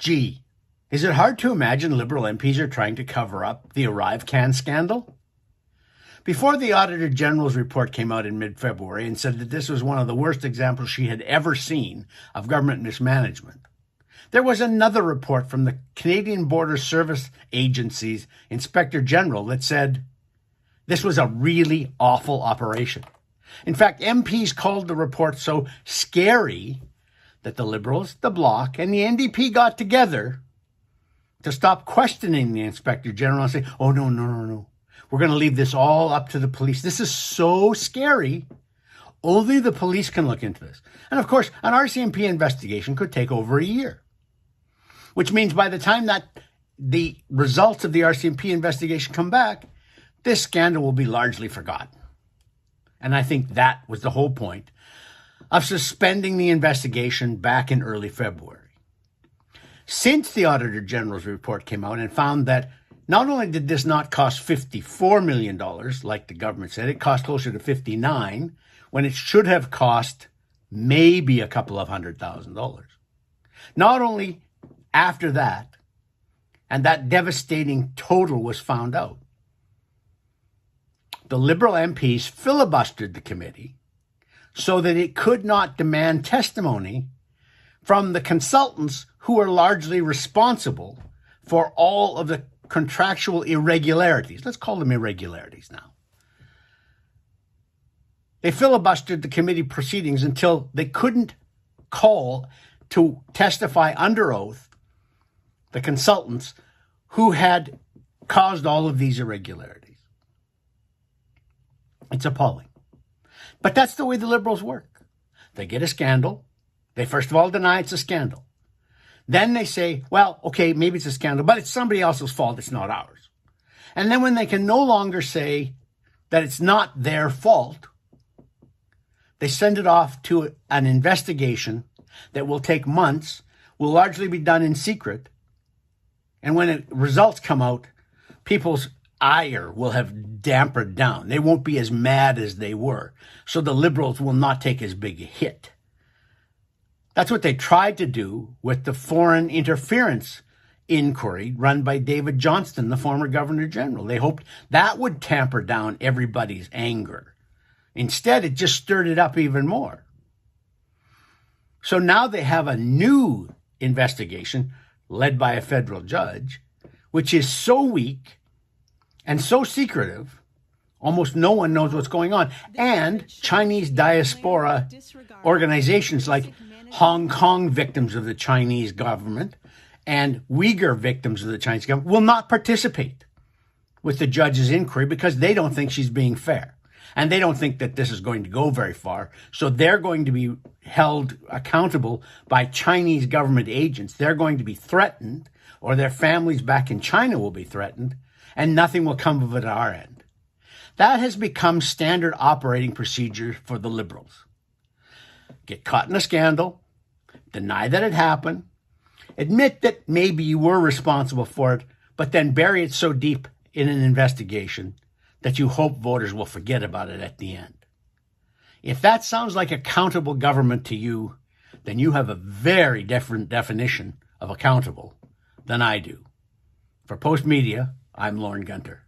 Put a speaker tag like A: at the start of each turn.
A: Gee, is it hard to imagine Liberal MPs are trying to cover up the ArriveCan scandal? Before the Auditor General's report came out in mid-February and said that this was one of the worst examples she had ever seen of government mismanagement, there was another report from the Canadian Border Service Agency's Inspector General that said this was a really awful operation. In fact, MPs called the report so scary that the Liberals, the Bloc, and the NDP got together to stop questioning the Inspector General and say, oh, no. We're going to leave this all up to the police. This is so scary. Only the police can look into this. And of course, an RCMP investigation could take over a year, which means by the time that the results of the RCMP investigation come back, this scandal will be largely forgotten. And I think that was the whole point of suspending the investigation back in early February. Since the Auditor General's report came out and found that not only did this not cost $54 million, like the government said, it cost closer to $59, when it should have cost maybe a couple of $100,000. Not only after that, and that devastating total was found out, the Liberal MPs filibustered the committee so that it could not demand testimony from the consultants who are largely responsible for all of the contractual irregularities. Let's call them irregularities now. They filibustered the committee proceedings until they couldn't call to testify under oath the consultants who had caused all of these irregularities. It's appalling. But that's the way the Liberals work. They get a scandal. They first of all deny it's a scandal. Then they say, well, okay, maybe it's a scandal, but it's somebody else's fault. It's not ours. And then when they can no longer say that it's not their fault, they send it off to an investigation that will take months, will largely be done in secret. And when results come out, people's ire will have dampered down. They won't be as mad as they were. So the Liberals will not take as big a hit. That's what they tried to do with the foreign interference inquiry run by David Johnston, the former Governor General. They hoped that would tamper down everybody's anger. Instead, it just stirred it up even more. So now they have a new investigation led by a federal judge, which is so weak and so secretive, almost no one knows what's going on. And Chinese diaspora organizations like Hong Kong victims of the Chinese government and Uyghur victims of the Chinese government will not participate with the judge's inquiry because they don't think she's being fair. And they don't think that this is going to go very far. So they're going to be held accountable by Chinese government agents. They're going to be threatened, or their families back in China will be threatened, and nothing will come of it at our end. That has become standard operating procedure for the Liberals. Get caught in a scandal, deny that it happened, admit that maybe you were responsible for it, but then bury it so deep in an investigation that you hope voters will forget about it at the end. If that sounds like accountable government to you, then you have a very different definition of accountable than I do. For Postmedia, I'm Lorne Gunter.